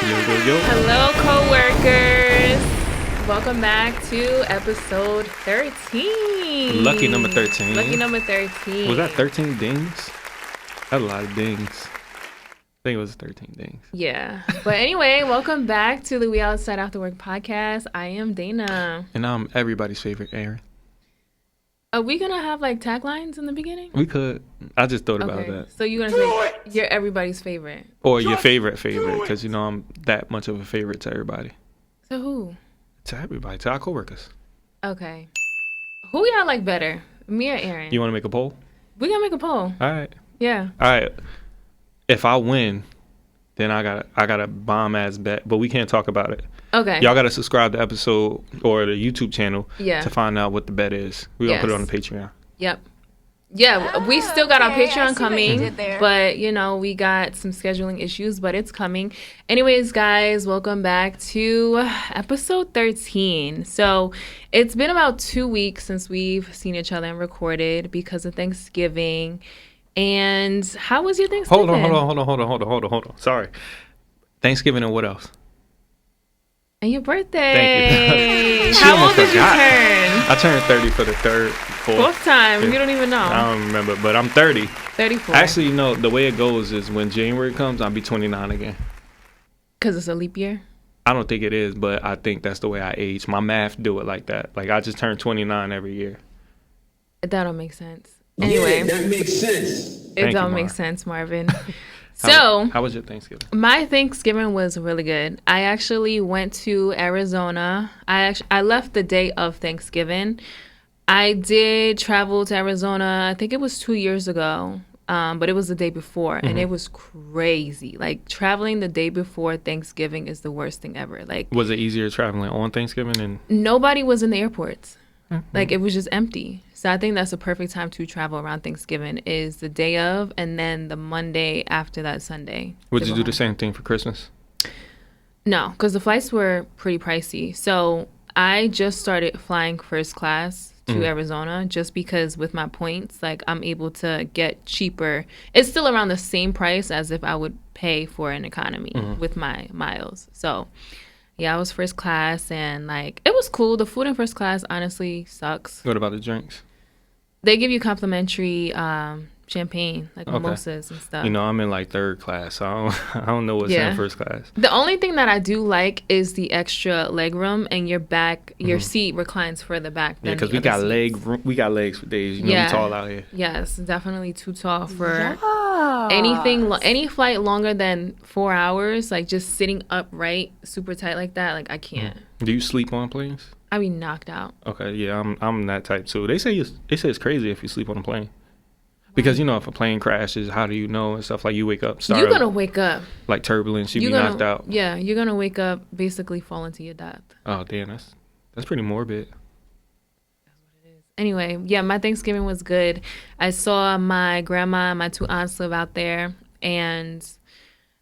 Yo. Hello, co-workers. Welcome back to episode 13. Lucky number 13. Lucky number 13. Was that 13 dings? That's a lot of dings. I think it was 13 dings. Yeah. But anyway, welcome back to the We Outside Afterwork podcast. I am Dana. And I'm everybody's favorite Aaron. Are we going to have like taglines in the beginning? We could. I just thought about that. So you're going to say you're everybody's favorite. Or your favorite, because, you know, I'm that much of a favorite to everybody. To who? To everybody. To our co-workers. Okay. Who y'all like better? Me or Aaron? You want to make a poll? We going to make a poll. All right. Yeah. All right. If I win, then I got a bomb-ass bet, but we can't talk about it. Okay. Y'all got to subscribe to the episode or the YouTube channel to find out what the bet is. We're going to put it on the Patreon. Yep. Yeah, we still got our Patreon coming, but, we got some scheduling issues, but it's coming. Anyways, guys, welcome back to episode 13. So it's been about 2 weeks since we've seen each other and recorded because of Thanksgiving. And how was your Thanksgiving? Hold on. Sorry. Thanksgiving and what else? And your birthday. Thank you. How old did you turn? I turned 30 for the fourth time. Yeah. You don't even know. I don't remember, but I'm 30. 34. Actually, you know, the way it goes is when January comes, I'll be 29 again. Because it's a leap year? I don't think it is, but I think that's the way I age. My math do it like that. Like, I just turn 29 every year. That don't make sense. Anyway. Yeah, that makes sense. It don't make sense, Marvin. So, how was your Thanksgiving? My Thanksgiving was really good. I actually went to Arizona. I left the day of Thanksgiving. I did travel to Arizona. I think it was 2 years ago, but it was the day before, and it was crazy. Like, traveling the day before Thanksgiving is the worst thing ever. Like, was it easier traveling on Thanksgiving? And nobody was in the airports. Like, it was just empty. So I think that's the perfect time to travel around Thanksgiving is the day of and then the Monday after that Sunday. Would you do the same thing for Christmas? No, because the flights were pretty pricey. So I just started flying first class to Arizona just because with my points, like I'm able to get cheaper. It's still around the same price as if I would pay for an economy with my miles. So yeah, I was first class and like it was cool. The food in first class honestly sucks. What about the drinks? They give you complimentary champagne, like mimosas and stuff. You know, I'm in like third class, so I don't know what's in first class. The only thing that I do like is the extra leg room and your back, your seat reclines further back. Yeah, because we got legs for days. You know, we tall out here. Yes, definitely too tall for any flight longer than 4 hours. Like just sitting upright, super tight like that. Like I can't. Do you sleep on planes? I be knocked out. Okay, yeah, I'm that type too. They say it's crazy if you sleep on a plane. Because, you know, if a plane crashes, how do you know and stuff? Like, you wake up, you're going to wake up. Like turbulence, you be knocked out. Yeah, you're going to wake up, basically fall into your death. Oh, damn, that's pretty morbid. That's what it is. Anyway, yeah, my Thanksgiving was good. I saw my grandma and my 2 aunts live out there. And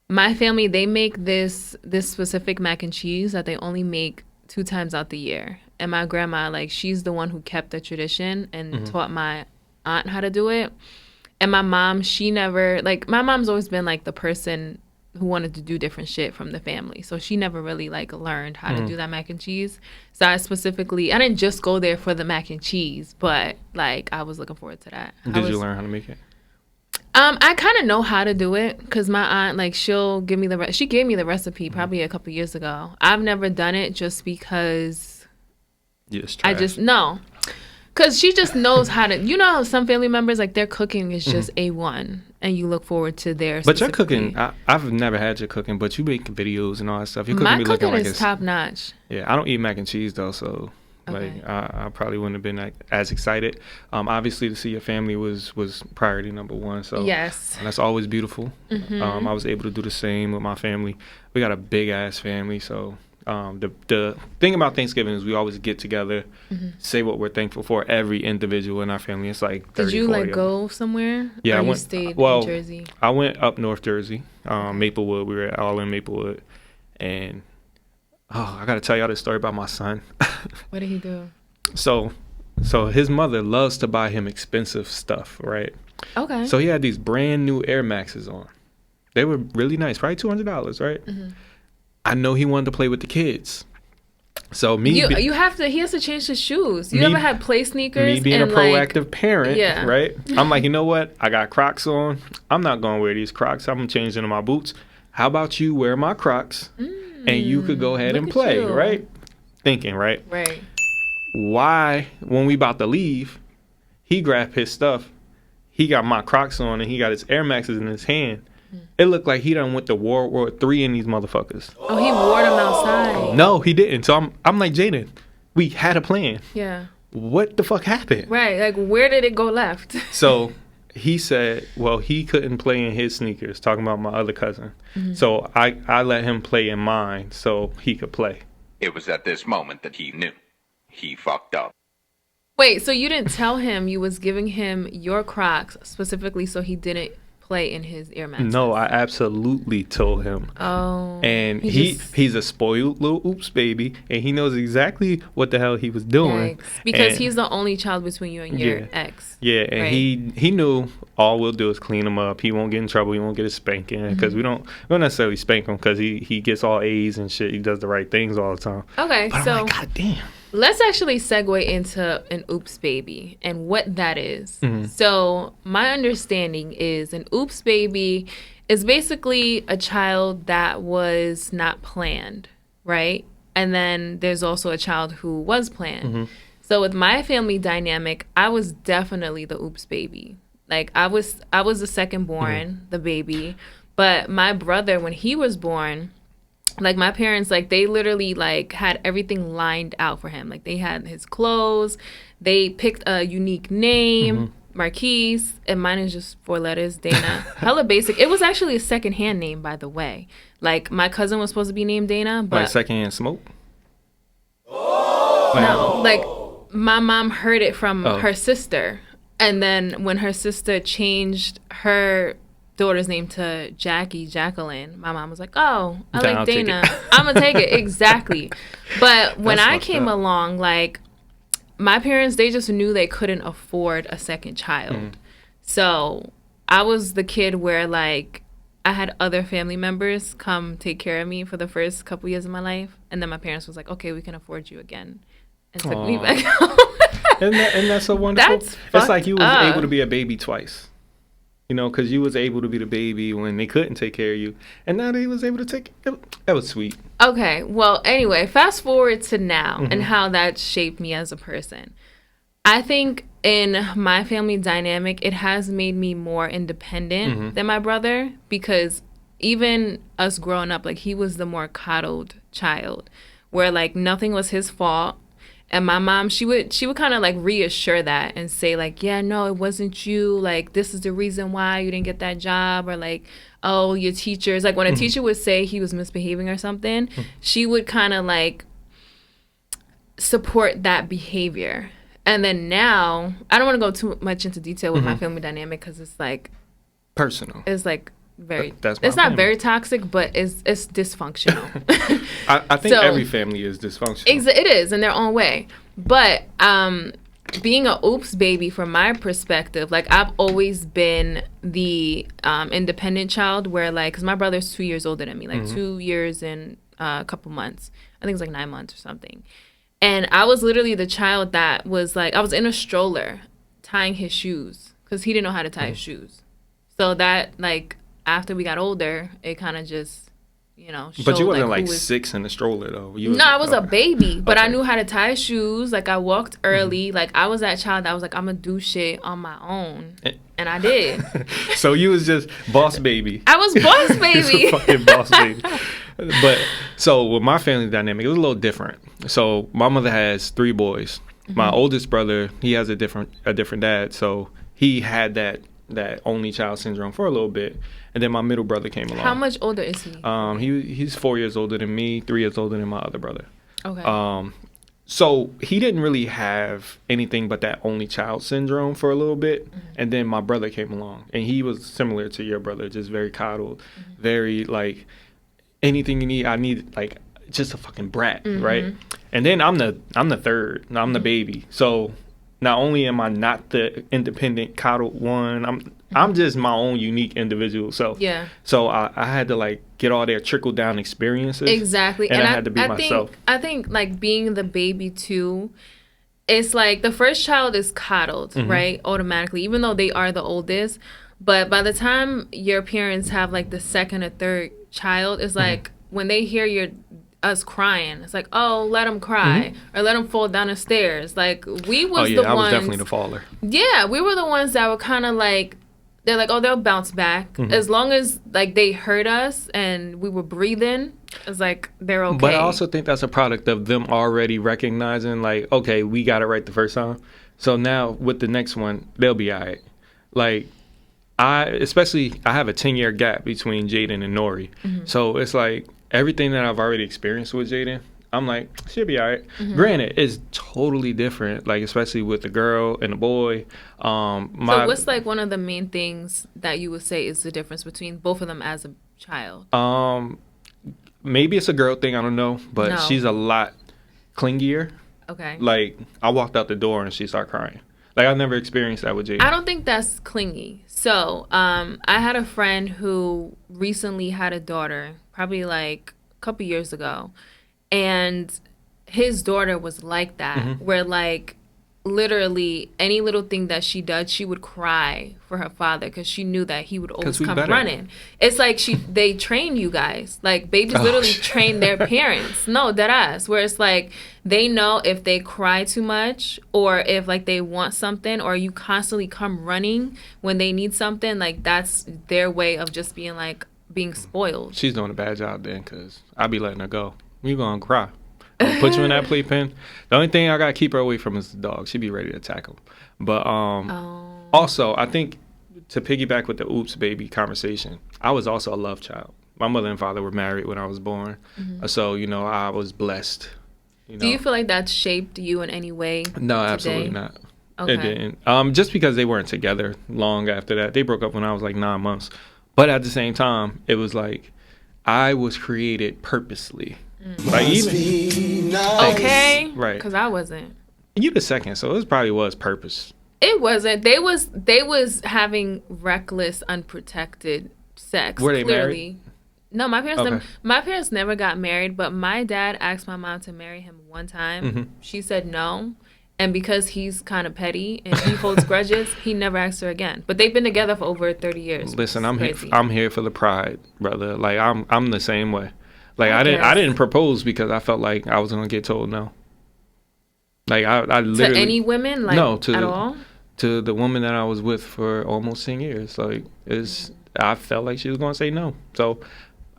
my family, they make this specific mac and cheese that they only make 2 times out the year. And my grandma, like, she's the one who kept the tradition and taught my aunt how to do it. And my mom, she never, like, my mom's always been like the person who wanted to do different shit from the family. So she never really like learned how to do that mac and cheese. So I didn't just go there for the mac and cheese, but like I was looking forward to that. Did you learn how to make it? I kind of know how to do it because my aunt, like, she gave me the recipe probably a couple years ago. I've never done it just because no. Because she just knows how to, you know, some family members, like, their cooking is just A1, and you look forward to theirs. But your cooking, I've never had your cooking, but you make videos and all that stuff. Your cooking My cooking is top notch. Yeah, I don't eat mac and cheese, though, so, like, I probably wouldn't have been like, as excited. Obviously, to see your family was priority number one, so. Yes. And that's always beautiful. I was able to do the same with my family. We got a big-ass family, so. The thing about Thanksgiving is we always get together, say what we're thankful for, every individual in our family. It's like 30, Did you 40 like go somewhere? Yeah, or you stayed in Jersey? I went up North Jersey, Maplewood. We were all in Maplewood. And, I got to tell y'all this story about my son. What did he do? So his mother loves to buy him expensive stuff, right? Okay. So he had these brand new Air Maxes on. They were really nice, probably $200, right? I know he wanted to play with the kids. So he has to change his shoes. You ever had play sneakers? Me being a proactive parent, right? I'm like, you know what? I got Crocs on. I'm not going to wear these Crocs. I'm going to change into my boots. How about you wear my Crocs and you could go ahead and play, right? Thinking, right? Right. Why, when we about to leave, he grabbed his stuff. He got my Crocs on and he got his Air Maxes in his hand. It looked like he done went to World War III in these motherfuckers. Oh, he wore them outside. No, he didn't. So I'm like, Jaden, we had a plan. Yeah. What the fuck happened? Right. Like, where did it go left? So he said, well, he couldn't play in his sneakers, talking about my other cousin. So I let him play in mine so he could play. It was at this moment that he knew. He fucked up. Wait, so you didn't tell him you was giving him your Crocs specifically so he didn't play in his Air Maxes? No, I absolutely told him. Oh. And he's a spoiled little oops baby, and he knows exactly what the hell he was doing. Yikes. Because he's the only child between you and your ex. Yeah, and right? he knew all we'll do is clean him up. He won't get in trouble. He won't get a spanking because we don't necessarily spank him because he gets all A's and shit. He does the right things all the time. Okay, but so I'm like, God damn. Let's actually segue into an oops baby and what that is. So my understanding is an oops baby is basically a child that was not planned, right? And then there's also a child who was planned. So with my family dynamic, I was definitely the oops baby. Like I was the second born, the baby. But my brother, when he was born, like my parents, like they literally like had everything lined out for him. Like they had his clothes, they picked a unique name, Marquise, and mine is just 4 letters, Dana. Hella basic. It was actually a secondhand name, by the way. Like my cousin was supposed to be named Dana, but like secondhand smoke. No, like my mom heard it from her sister, and then when her sister changed her daughter's name to Jacqueline, my mom was like, oh, I like Dana. I'm gonna take it. Exactly. But when I came along, like my parents, they just knew they couldn't afford a second child. So I was the kid where like I had other family members come take care of me for the first couple years of my life, and then my parents was like, okay, we can afford you again, and took me back home. and that's so wonderful. It's like you was able to be a baby twice. You know, because you was able to be the baby when they couldn't take care of you. And now they was able to take it. That was sweet. Okay. Well, anyway, fast forward to now and how that shaped me as a person. I think in my family dynamic, it has made me more independent than my brother. Because even us growing up, like he was the more coddled child. Where like nothing was his fault. And my mom, she would kind of like reassure that and say like, yeah, no, it wasn't you. Like, this is the reason why you didn't get that job. Or like, oh, your teachers. Like when a teacher would say he was misbehaving or something, she would kind of like support that behavior. And then now, I don't want to go too much into detail with my family dynamic because it's like personal. It's like very, it's not very toxic, but it's dysfunctional. I think every family is dysfunctional. It is in their own way. But being a oops baby from my perspective, like I've always been the independent child where like, because my brother's 2 years older than me, like 2 years and a couple months. I think it's like 9 months or something. And I was literally the child that was like, I was in a stroller tying his shoes because he didn't know how to tie his shoes. So that like, after we got older, it kind of just, you know, showed, but you wasn't like 6 in the stroller though. I was a baby, but I knew how to tie shoes. Like I walked early. Like I was that child that was like, I'm gonna do shit on my own, and I did. So you was just boss baby. I was boss baby. Fucking boss baby. But so with my family dynamic, it was a little different. So my mother has 3 boys. My oldest brother, he has a different dad, so he had that only child syndrome for a little bit. And then my middle brother came along. How much older is he? He's 4 years older than me, 3 years older than my other brother. Okay. So he didn't really have anything but that only child syndrome for a little bit. And then my brother came along, and he was similar to your brother, just very coddled, very like anything you need. I need like just a fucking brat, right? And then I'm the third. I'm the baby. So not only am I not the independent coddled one, I'm just my own unique individual self. Yeah. So I had to like get all their trickle down experiences. Exactly. And I had to be myself. I think like being the baby too, it's like the first child is coddled, right? Automatically, even though they are the oldest. But by the time your parents have like the second or third child, it's like when they hear us crying, it's like, oh, let them cry or let them fall down the stairs. Like we was the ones. I was definitely the faller. Yeah, we were the ones that were kind of like, they're like, oh, they'll bounce back as long as like they heard us and we were breathing. It's like they're okay. But I also think that's a product of them already recognizing like, okay, we got it right the first time. So now with the next one, they'll be all right. Like I have a 10-year gap between Jaden and Nori. So it's like everything that I've already experienced with Jaden, I'm like, she'll be all right. Granted, it's totally different, like especially with the girl and the boy. So what's like one of the main things that you would say is the difference between both of them as a child? Maybe it's a girl thing, I don't know, but she's a lot clingier. Okay. Like I walked out the door and she started crying. Like I've never experienced that with Jaden. I don't think that's clingy. So I had a friend who recently had a daughter, probably like a couple years ago. And his daughter was like that, where like literally any little thing that she does, she would cry for her father because she knew that he would always come running. It's like they train you guys. Like babies literally train their parents. No, deadass. Where it's like they know if they cry too much or if like they want something or you constantly come running when they need something, like that's their way of just being spoiled. She's doing a bad job then because I be letting her go. You gonna cry. I'll put you in that playpen. The only thing I gotta keep her away from is the dog. She be ready to attack him. But also, I think to piggyback with the oops baby conversation, I was also a love child. My mother and father were married when I was born, so I was blessed. Do you feel like that shaped you in any way? No, today? Absolutely not. Okay. It didn't. Just because they weren't together long after that. They broke up when I was like 9 months. But at the same time, it was like I was created purposely. Like even okay, right? Because I wasn't. You the second, so it probably was purpose. It wasn't. They was having reckless, unprotected sex. Were they clearly. married? No, my parents never got married. But my dad asked my mom to marry him one time. She said no, and because he's kind of petty and he holds grudges, he never asked her again. But they've been together for over 30 years. Listen, I'm here for the pride, brother. Like I'm the same way. Like I didn't propose because I felt like I was gonna get told no. Like I literally to any women, like no at all. To the woman that I was with for almost 10 years, like I felt like she was gonna say no. So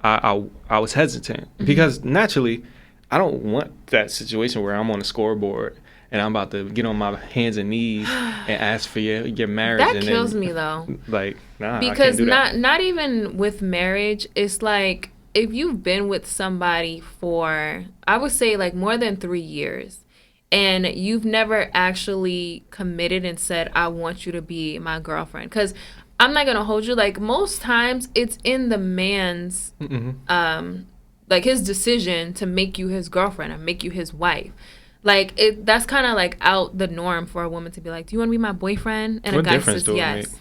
I was hesitant because naturally I don't want that situation where I'm on the scoreboard and I'm about to get on my hands and knees and ask for your marriage. That kills me though. Like nah, because I can't do that. not even with marriage, it's like. If you've been with somebody for, I would say like more than 3 years, and you've never actually committed and said, I want you to be my girlfriend. Because I'm not going to hold you. Like most times it's in the man's, like his decision to make you his girlfriend or make you his wife. Like that's kind of like out the norm for a woman to be like, do you want to be my boyfriend? And what a guy says yes.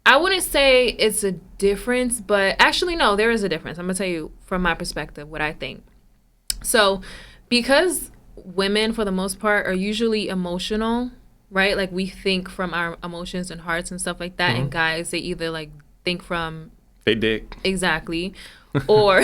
I wouldn't say it's a difference, but actually, no, there is a difference. I'm going to tell you from my perspective what I think. So because women, for the most part, are usually emotional, right? Like we think from our emotions and hearts and stuff like that. And guys, they either like think from... They dick. Exactly. Or...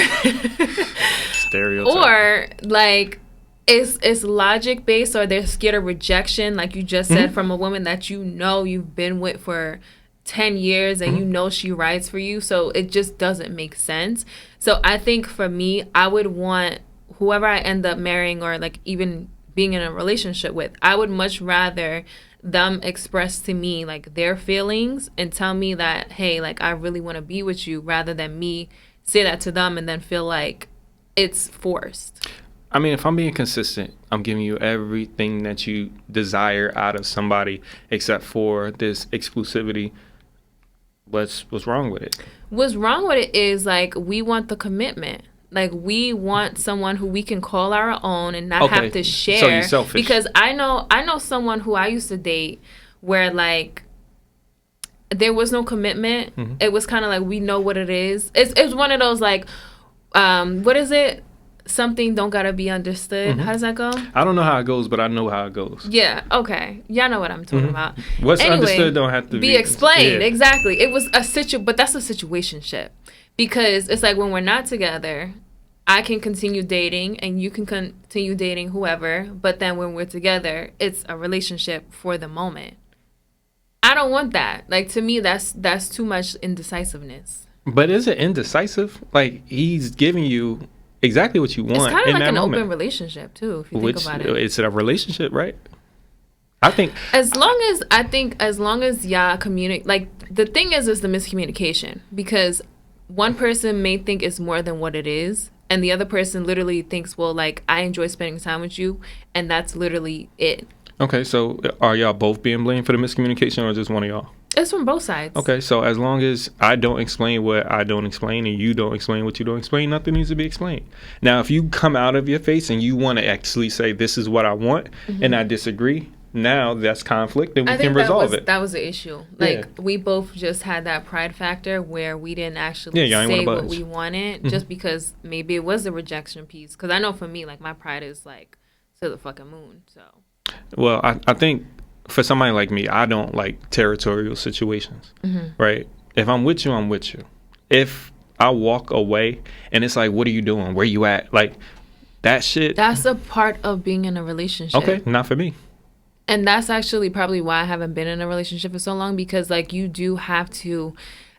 Stereotype. Or like... It's logic based or they're scared of rejection, like you just said, from a woman that you've been with for... 10 years and she writes for you, so it just doesn't make sense. So I think for me, I would want whoever I end up marrying or like even being in a relationship with, I would much rather them express to me like their feelings and tell me that, hey, like I really want to be with you, rather than me say that to them and then feel like it's forced. I mean, if I'm being consistent, I'm giving you everything that you desire out of somebody except for this exclusivity. What's wrong with it? What's wrong with it is like we want the commitment. Like we want someone who we can call our own and not have to share. So you're selfish. Because I know someone who I used to date where like there was no commitment. It was kind of like, we know what it is. It's one of those like, what is it? Something don't gotta be understood. How does that go? I don't know how it goes, but I know how it goes. Yeah. Okay. Y'all know what I'm talking about. What's understood don't have to be explained. Yeah. Exactly. It was but that's a situationship, because it's like when we're not together, I can continue dating and you can continue dating whoever. But then when we're together, it's a relationship for the moment. I don't want that. Like, to me, that's too much indecisiveness. But is it indecisive? Like, he's giving you exactly what you want. It's kind of like an moment. open relationship too, if you think about it. It's a relationship, right? I think as long as y'all communicate. Like, the thing is the miscommunication, because one person may think it's more than what it is, and the other person literally thinks, well, like, I enjoy spending time with you, and that's literally it. Okay, so are y'all both being blamed for the miscommunication, or just one of y'all? It's from both sides. Okay, so as long as I don't explain what I don't explain and you don't explain what you don't explain, nothing needs to be explained. Now, if you come out of your face and you want to actually say, this is what I want, and I disagree, now that's conflict, and we can resolve it. That was the issue. Like, we both just had that pride factor where we didn't actually say what we wanted, just because maybe it was the rejection piece. Because I know for me, like, my pride is, like, to the fucking moon, so. Well, I think for somebody like me, I don't like territorial situations, right? If I'm with you, I'm with you. If I walk away and it's like, what are you doing? Where you at? Like, that shit. That's a part of being in a relationship. Okay, not for me. And that's actually probably why I haven't been in a relationship for so long, because, like, you do have to,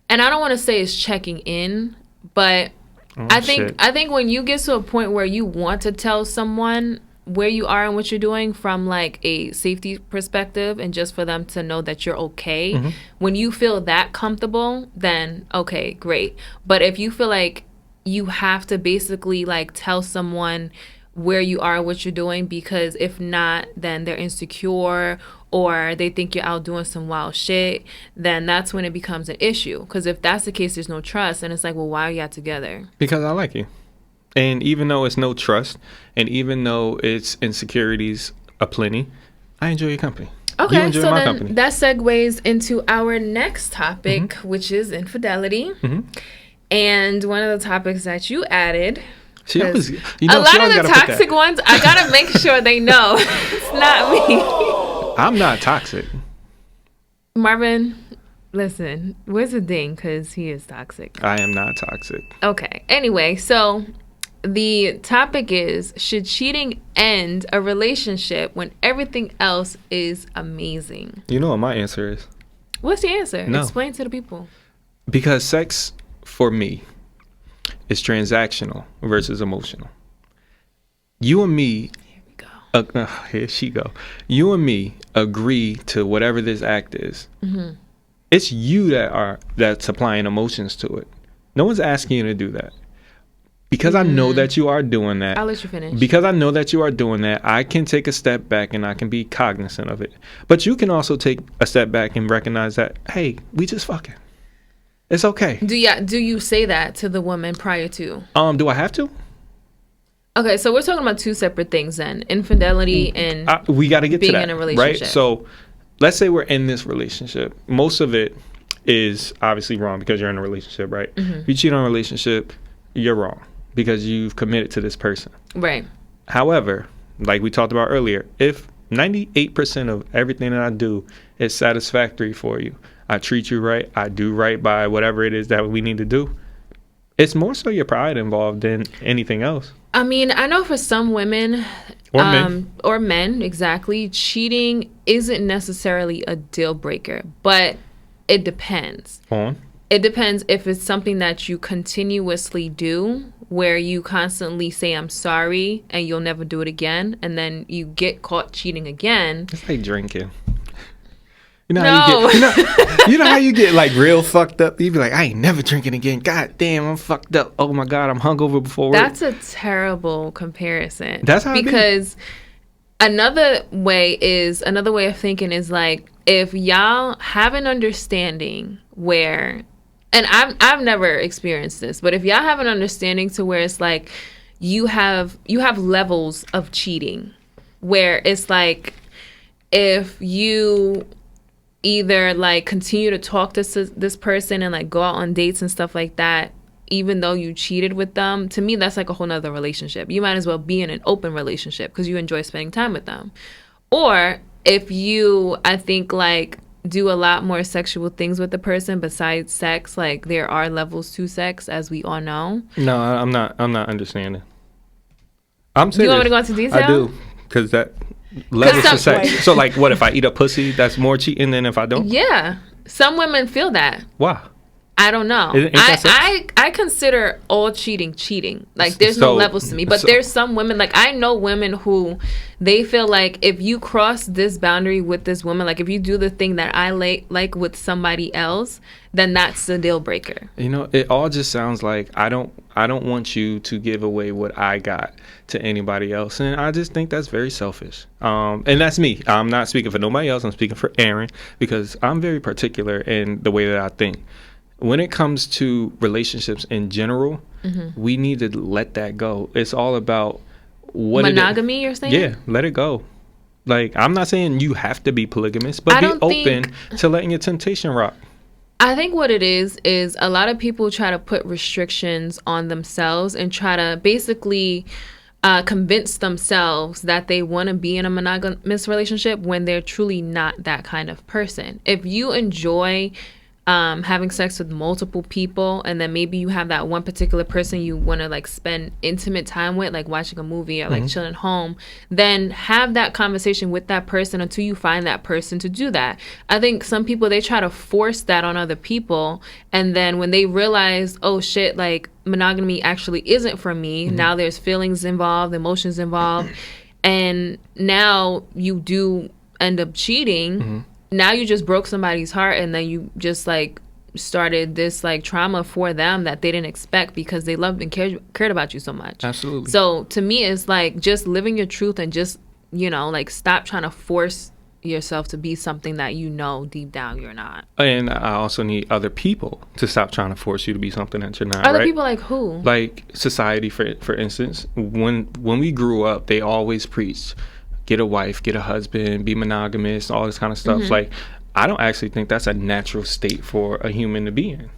and I don't want to say it's checking in, but I think when you get to a point where you want to tell someone where you are and what you're doing from, like, a safety perspective, and just for them to know that you're okay, when you feel that comfortable, then okay, great. But if you feel like you have to basically, like, tell someone where you are and what you're doing, because if not, then they're insecure or they think you're out doing some wild shit, then that's when it becomes an issue. Because if that's the case, there's no trust, and it's like, well, why are y'all together? Because I like you. And even though it's no trust, and even though it's insecurities aplenty, I enjoy your company. Okay, you enjoy so my then company. That segues into our next topic, which is infidelity. And one of the topics that you added, she always, a lot of the toxic ones, I gotta make sure they know it's not me. I'm not toxic. Marvin, listen, where's the ding? Because he is toxic. I am not toxic. Okay. Anyway, so the topic is, should cheating end a relationship when everything else is amazing? You know what my answer is? What's the answer? No. Explain to the people. Because sex, for me, is transactional versus emotional. You and me, Here we go. Here she go. You and me agree to whatever this act is. It's you that's applying emotions to it. No one's asking you to do that. Because I know that you are doing that. I'll let you finish. Because I know that you are doing that, I can take a step back and I can be cognizant of it. But you can also take a step back and recognize that, hey, we just fucking. It's okay. Do you say that to the woman prior to? Do I have to? Okay, so we're talking about two separate things then. Infidelity and we got to get to that, being in a relationship. Right? So let's say we're in this relationship. Most of it is obviously wrong because you're in a relationship, right? If you cheat on a relationship, you're wrong because you've committed to this person. Right. However, like we talked about earlier, if 98% of everything that I do is satisfactory for you, I treat you right, I do right by whatever it is that we need to do, it's more so your pride involved than anything else. I mean, I know for some women or men, exactly, cheating isn't necessarily a deal breaker, but it depends. It depends if it's something that you continuously do, where you constantly say, I'm sorry, and you'll never do it again, and then you get caught cheating again. It's like drinking. You know how you get like real fucked up? You be like, I ain't never drinking again. God damn, I'm fucked up. Oh my God, I'm hungover before work. That's a terrible comparison. That's how because another way of thinking is like, if y'all have an understanding where, and I've never experienced this, but if y'all have an understanding to where it's like you have levels of cheating, where it's like if you either like continue to talk to this person and like go out on dates and stuff like that, even though you cheated with them, to me, that's like a whole nother relationship. You might as well be in an open relationship because you enjoy spending time with them. Or if you, I think, like, do a lot more sexual things with the person besides sex, like there are levels to sex, as we all know. No, I'm not understanding. I'm serious. You want me to go into detail? I do, because that levels to sex. So, like, what if I eat a pussy? That's more cheating than if I don't. Yeah, some women feel that. Why? I don't know. I consider all cheating. Like, there's no levels to me. But there's some women, like, I know women who, they feel like if you cross this boundary with this woman, like if you do the thing that I like with somebody else, then that's the deal breaker. You know, it all just sounds like I don't want you to give away what I got to anybody else, and I just think that's very selfish. And that's me. I'm not speaking for nobody else. I'm speaking for Aaron, because I'm very particular in the way that I think. When it comes to relationships in general, we need to let that go. It's all about what monogamy, you're saying? Yeah, let it go. Like, I'm not saying you have to be polygamous, but be open to letting your temptation rock. I think what it is a lot of people try to put restrictions on themselves and try to basically convince themselves that they want to be in a monogamous relationship when they're truly not that kind of person. If you enjoy having sex with multiple people, and then maybe you have that one particular person you want to like spend intimate time with, like watching a movie or like chilling at home, then have that conversation with that person until you find that person to do that. I think some people, they try to force that on other people, and then when they realize, oh shit, like monogamy actually isn't for me, now there's feelings involved, emotions involved, and now you do end up cheating. Now you just broke somebody's heart, and then you just like started this like trauma for them that they didn't expect because they loved and cared about you so much. Absolutely. So to me, it's like just living your truth and just, you know, like stop trying to force yourself to be something that you know deep down you're not. And I also need other people to stop trying to force you to be something that you're not. Other right? people like who? Like society, for instance. When we grew up, they always preached, get a wife, get a husband, be monogamous, all this kind of stuff. Like, I don't actually think that's a natural state for a human to be in.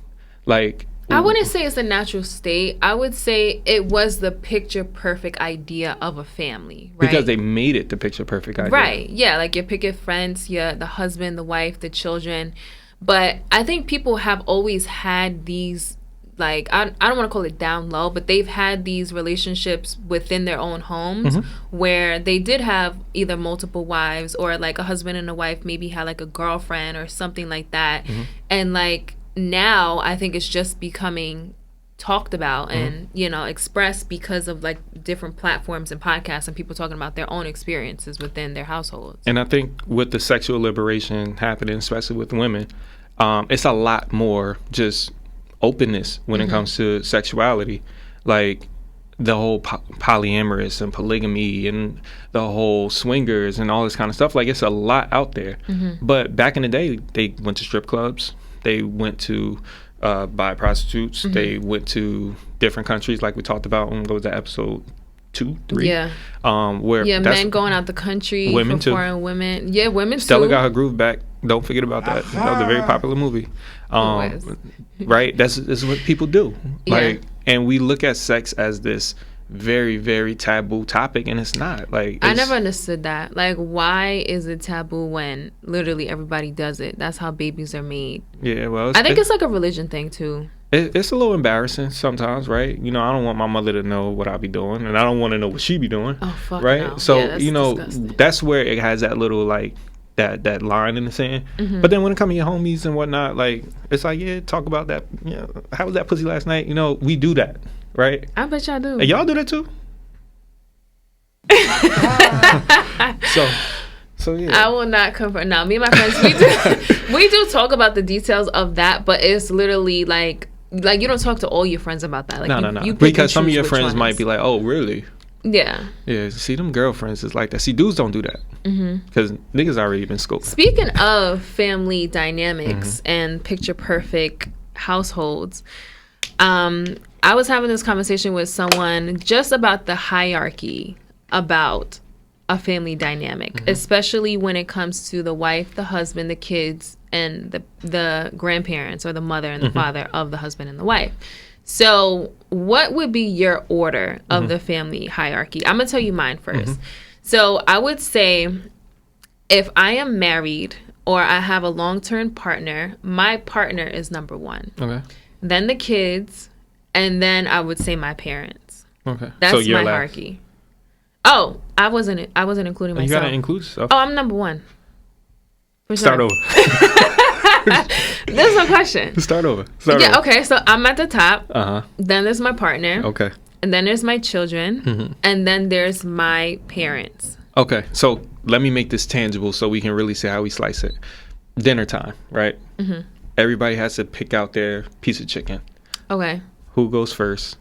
Like, I wouldn't say it's a natural state. I would say it was the picture perfect idea of a family, right? Because they made it the picture perfect idea. Right. Yeah, like your picket fence, the husband, the wife, the children. But I think people have always had these, like, I don't want to call it down low, but they've had these relationships within their own homes where they did have either multiple wives, or like a husband and a wife maybe had like a girlfriend or something like that. And like now I think it's just becoming talked about and, you know, expressed because of like different platforms and podcasts and people talking about their own experiences within their households. And I think with the sexual liberation happening, especially with women, it's a lot more just openness when it comes to sexuality. Like the whole polyamorous and polygamy and the whole swingers and all this kind of stuff, like it's a lot out there. But back in the day, they went to strip clubs, they went to buy prostitutes, they went to different countries, like we talked about on, what was that, episode 2, 3? Where men going out the country, women for foreign women. Yeah, women Stella too. got her groove back. Don't forget about that. That was a very popular movie. Right? This is what people do. Like, and we look at sex as this very, very taboo topic, and it's not. Like, I never understood that. Like, why is it taboo when literally everybody does it? That's how babies are made. Yeah, well, I think it's like a religion thing too. It's a little embarrassing sometimes, right? You know, I don't want my mother to know what I be doing, and I don't want to know what she be doing. Oh, fuck right? no. So, yeah, you know, disgusting. that's where it has that little, like, that line in the sand. But then when it comes to your homies and whatnot, like, it's like, yeah, talk about that. You know, how was that pussy last night? You know, we do that, right? I bet y'all do. And y'all do that too? So yeah. I will not confirm. Now, me and my friends, we do talk about the details of that, but it's literally like you don't talk to all your friends about that. Like, no. You pick because and some of choose your which friends ones. might be like, oh, really? Yeah. Yeah, see, them girlfriends is like that. See, dudes don't do that. Because niggas already been scoping. Speaking of family dynamics and picture perfect households, I was having this conversation with someone just about the hierarchy about a family dynamic, especially when it comes to the wife, the husband, the kids, and the grandparents or the mother and the father of the husband and the wife. So what would be your order of the family hierarchy? I'm going to tell you mine first. So I would say if I am married or I have a long-term partner, my partner is number one. Okay. Then the kids, and then I would say my parents. Okay. That's so my hierarchy. Oh, I wasn't including myself. You gotta include yourself. Oh, I'm number one. Start over. There's no question. Start over. Okay. So I'm at the top. Then there's my partner. Okay. And then there's my children. And then there's my parents. Okay. So let me make this tangible so we can really see how we slice it. Dinner time, right? Everybody has to pick out their piece of chicken. Okay. Who goes first?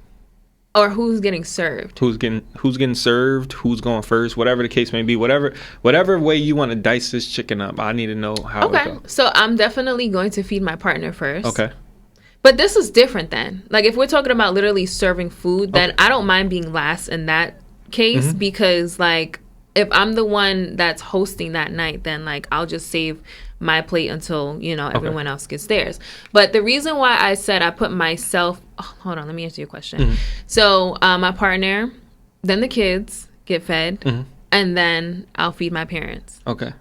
Or who's getting served? Who's getting served? Who's going first? Whatever the case may be, whatever way you want to dice this chicken up, I need to know how it goes. So I'm definitely going to feed my partner first. Okay. But this is different then. Like if we're talking about literally serving food, then I don't mind being last in that case because like if I'm the one that's hosting that night, then like I'll just save my plate until, everyone else gets theirs. But the reason why I said I put myself, hold on, let me answer your question. So my partner, then the kids get fed, and then I'll feed my parents. Okay.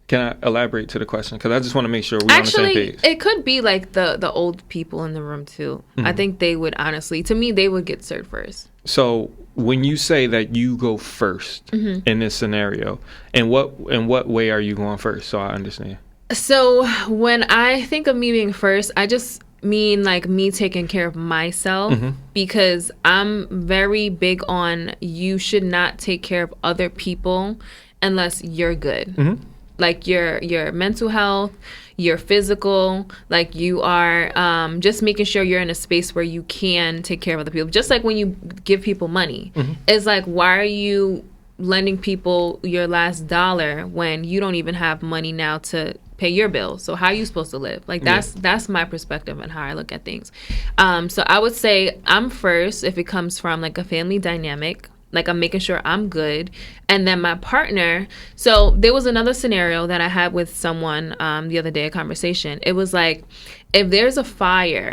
Can I elaborate to the question? Because I just want to make sure we're on the same page. It could be like the old people in the room too. I think they would honestly, to me, they would get served first. So when you say that you go first in this scenario, in what way are you going first? So I understand. So when I think of me being first, I just mean like me taking care of myself because I'm very big on you should not take care of other people unless you're good. Like your mental health, your physical, like you are just making sure you're in a space where you can take care of other people. Just like when you give people money, it's like, why are you lending people your last dollar when you don't even have money now to pay your bills? So how are you supposed to live? Like that's my perspective and how I look at things. So I would say I'm first if it comes from like a family dynamic. Like I'm making sure I'm good. And then my partner. So there was another scenario that I had with someone the other day, a conversation. It was like, if there's a fire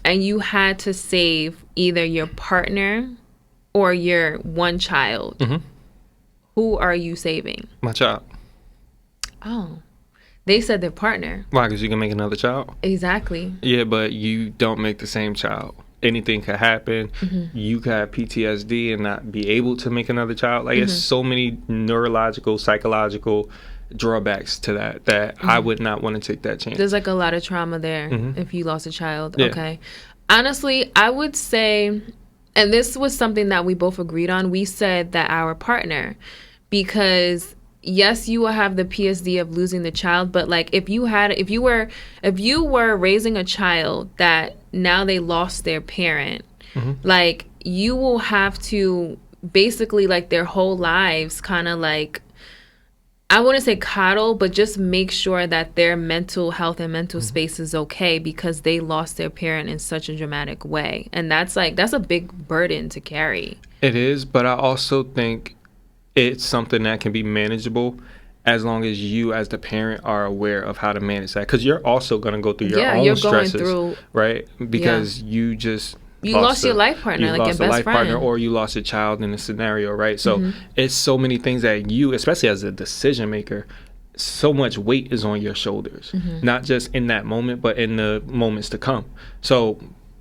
and you had to save either your partner or your one child, who are you saving? My child. Oh, they said their partner. Why? Because you can make another child? Exactly. Yeah, but you don't make the same child. Anything could happen. You could have PTSD and not be able to make another child. Like, it's so many neurological, psychological drawbacks to that I would not want to take that chance. There's like a lot of trauma there if you lost a child. Yeah. Okay. Honestly, I would say, and this was something that we both agreed on, we said that our partner, because yes, you will have the PSD of losing the child, but like if you were raising a child that now they lost their parent, like you will have to basically like their whole lives kind of like, I wouldn't say coddle, but just make sure that their mental health and mental space is okay because they lost their parent in such a dramatic way. And that's a big burden to carry. It is, but I also think it's something that can be manageable as long as you as the parent are aware of how to manage that. Because you're also going to go through your own stresses, right? Because you lost your life partner, like your best friend. You lost a life partner, or you lost a child in a scenario, right? So it's so many things that you, especially as a decision maker, so much weight is on your shoulders. Not just in that moment, but in the moments to come. So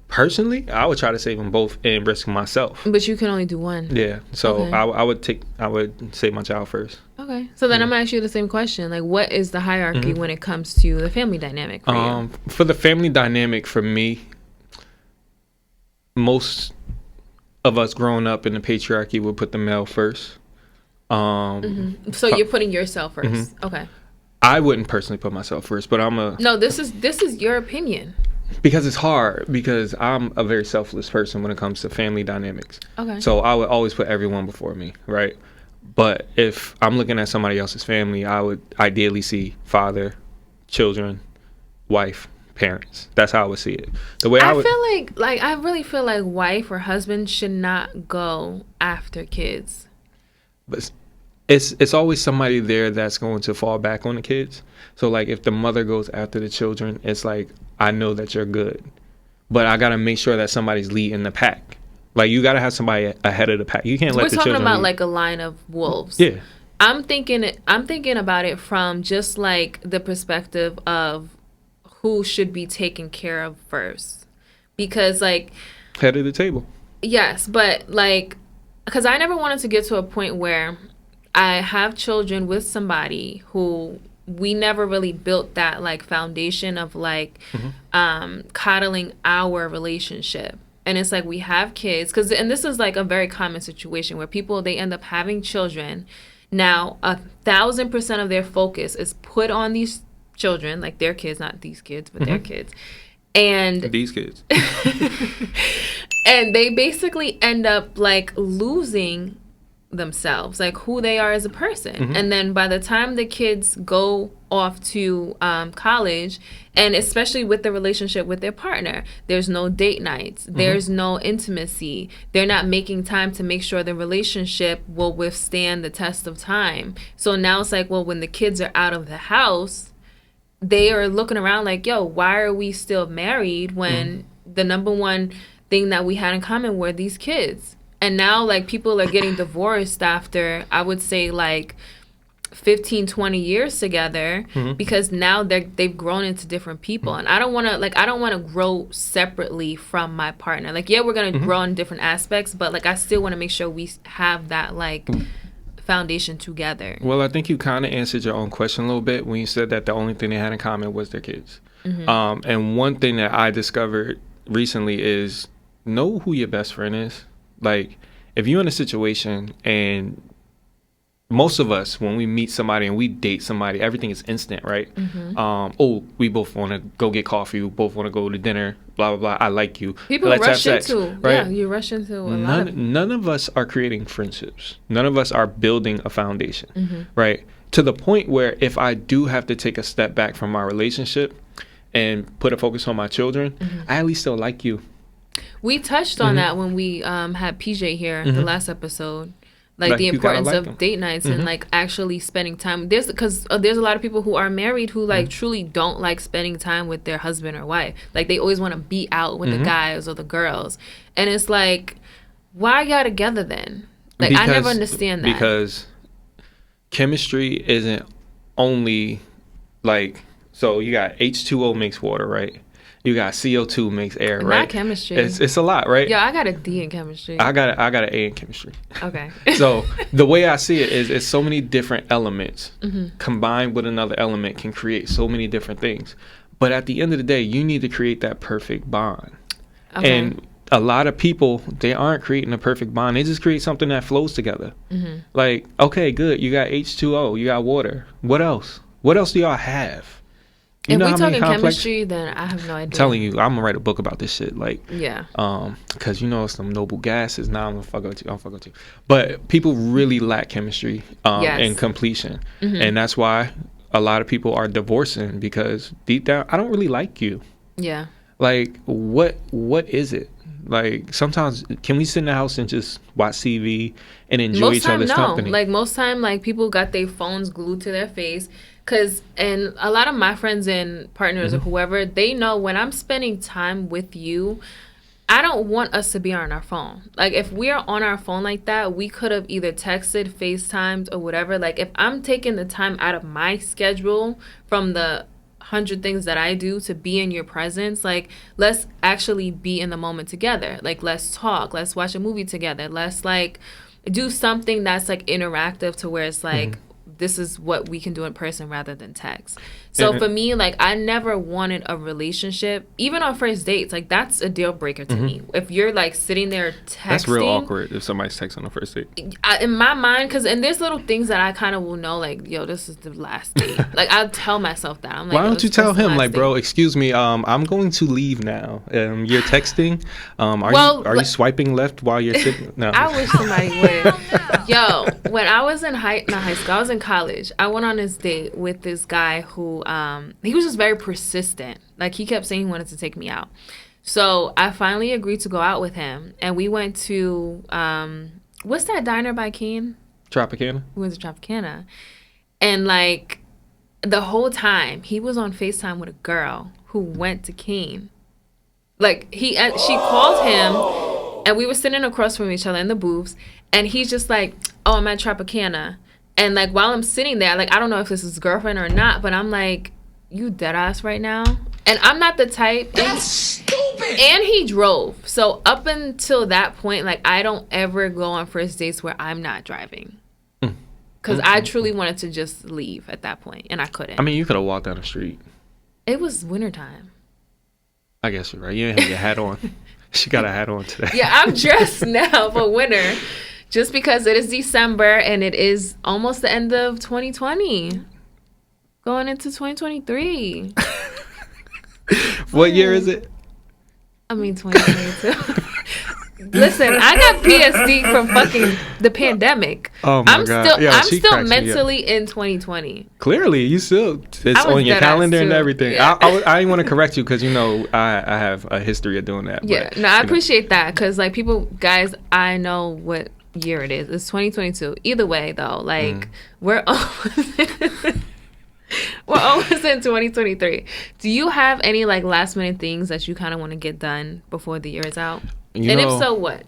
personally, I would try to save them both and risk myself. But you can only do one. Yeah. So okay. I would save my child first. Okay. So then I'm going to ask you the same question. Like, what is the hierarchy when it comes to the family dynamic for you? For the family dynamic, for me, most of us growing up in the patriarchy would put the male first. So you're putting yourself first. Okay. I wouldn't personally put myself first, but No, this is your opinion. Because it's hard, because I'm a very selfless person when it comes to family dynamics. Okay. So I would always put everyone before me, right? But if I'm looking at somebody else's family, I would ideally see father, children, wife, parents. That's how I would see it. The way I really feel like wife or husband should not go after kids. But it's always somebody there that's going to fall back on the kids. So like if the mother goes after the children, it's like, I know that you're good, but I gotta make sure that somebody's leading the pack. Like you gotta have somebody ahead of the pack. You can't let the children. We're talking about lead. like a line of wolves. Yeah. I'm thinking about it from just like the perspective of who should be taken care of first, because like head of the table. Yes, but like, because I never wanted to get to a point where I have children with somebody who we never really built that like foundation of like coddling our relationship. And it's like we have kids, and this is like a very common situation where people, they end up having children. Now 1,000% of their focus is put on these children, like their kids, not these kids, but their kids. And these kids. And they basically end up like losing themselves, like who they are as a person. And then by the time the kids go off to college, and especially with the relationship with their partner, there's no date nights, there's no intimacy, they're not making time to make sure the relationship will withstand the test of time. So now it's like, well, when the kids are out of the house, they are looking around like, yo, why are we still married when the number one thing that we had in common were these kids? And now like people are getting divorced after, I would say, like 15, 20 years together, because now they've grown into different people. And I don't want to grow separately from my partner. Like, yeah, we're going to grow in different aspects, but like I still want to make sure we have that like foundation together. Well, I think you kind of answered your own question a little bit when you said that the only thing they had in common was their kids. And one thing that I discovered recently is know who your best friend is. Like, if you're in a situation, and most of us, when we meet somebody and we date somebody, everything is instant, right? We both want to go get coffee. We both want to go to dinner, blah, blah, blah. I like you. People Let's rush have sex, into, right? yeah, you rush into a lot of... None of us are creating friendships. None of us are building a foundation, right? To the point where if I do have to take a step back from my relationship and put a focus on my children, I at least still like you. We touched on that when we had PJ here, the last episode. Like the importance of date nights and like actually spending time. Because there's a lot of people who are married who like truly don't like spending time with their husband or wife. Like they always want to be out with the guys or the girls. And it's like, why y'all together then? Like I never understand that. Because chemistry isn't only like, so you got H2O makes water, right? You got CO2 makes air, right? Not chemistry. It's a lot, right? Yeah, I got a D in chemistry. I got an A in chemistry. Okay. So the way I see it is, it's so many different elements combined with another element can create so many different things. But at the end of the day, you need to create that perfect bond. Okay. And a lot of people, they aren't creating a perfect bond. They just create something that flows together. Like, okay, good. You got H2O. You got water. What else? What else do y'all have? If we talking chemistry, then I have no idea. I'm telling you, I'm gonna write a book about this shit. Like, yeah, because you know some noble gases. Now I'm gonna fuck with you. But people really lack chemistry and completion, and that's why a lot of people are divorcing, because deep down, I don't really like you. Yeah. Like, what is it? Like, sometimes can we sit in the house and just watch TV and enjoy each other's company? Like most time, like people got their phones glued to their face. And a lot of my friends and partners or whoever, they know when I'm spending time with you, I don't want us to be on our phone. Like, if we're on our phone like that, we could have either texted, FaceTimed, or whatever. Like, if I'm taking the time out of my schedule from the 100 things that I do to be in your presence, like, let's actually be in the moment together. Like, let's talk. Let's watch a movie together. Let's, like, do something that's, like, interactive to where it's, like, this is what we can do in person rather than text. So for me, like, I never wanted a relationship, even on first dates. Like, that's a deal breaker to me. If you're like sitting there texting, that's real awkward if somebody's texting on a first date. In my mind, and there's little things that I kind of will know, like, yo, this is the last date. Like, I'll tell myself that. I'm like, why don't you tell him, like, bro, excuse me, I'm going to leave now. You're texting. Are you swiping left while you're sitting? No. I wish somebody would. Yo, when I was in high school, I was in college. I went on this date with this guy who he was just very persistent. Like, he kept saying he wanted to take me out. So I finally agreed to go out with him, and we went to what's that diner by Keene? Tropicana. We went to Tropicana. And, like, the whole time, he was on FaceTime with a girl who went to Keene. Like, she called him, and we were sitting across from each other in the booths, and he's just like, oh, I'm at Tropicana. And, like, while I'm sitting there, like, I don't know if this is his girlfriend or not, but I'm like, you dead ass right now? And I'm not the type. That's stupid. And he drove. So up until that point, like, I don't ever go on first dates where I'm not driving. Because I truly wanted to just leave at that point, and I couldn't. I mean, you could have walked down the street. It was wintertime. I guess you're right. You didn't have your hat on. She got a hat on today. Yeah, I'm dressed now for winter just because it is December and it is almost the end of 2020. Going into 2023. What year is it? I mean, 2022. Listen, I got PSD from fucking the pandemic. Oh my God. I'm still mentally in 2020. Clearly, you still, it's on your calendar and everything. Yeah. I didn't want to correct you because, you know, I have a history of doing that. Yeah, but, no, I appreciate that because, like, guys, I know what year it is. It's 2022. Either way, though, like, we're almost in 2023. Do you have any, like, last minute things that you kind of want to get done before the year is out? If so, what?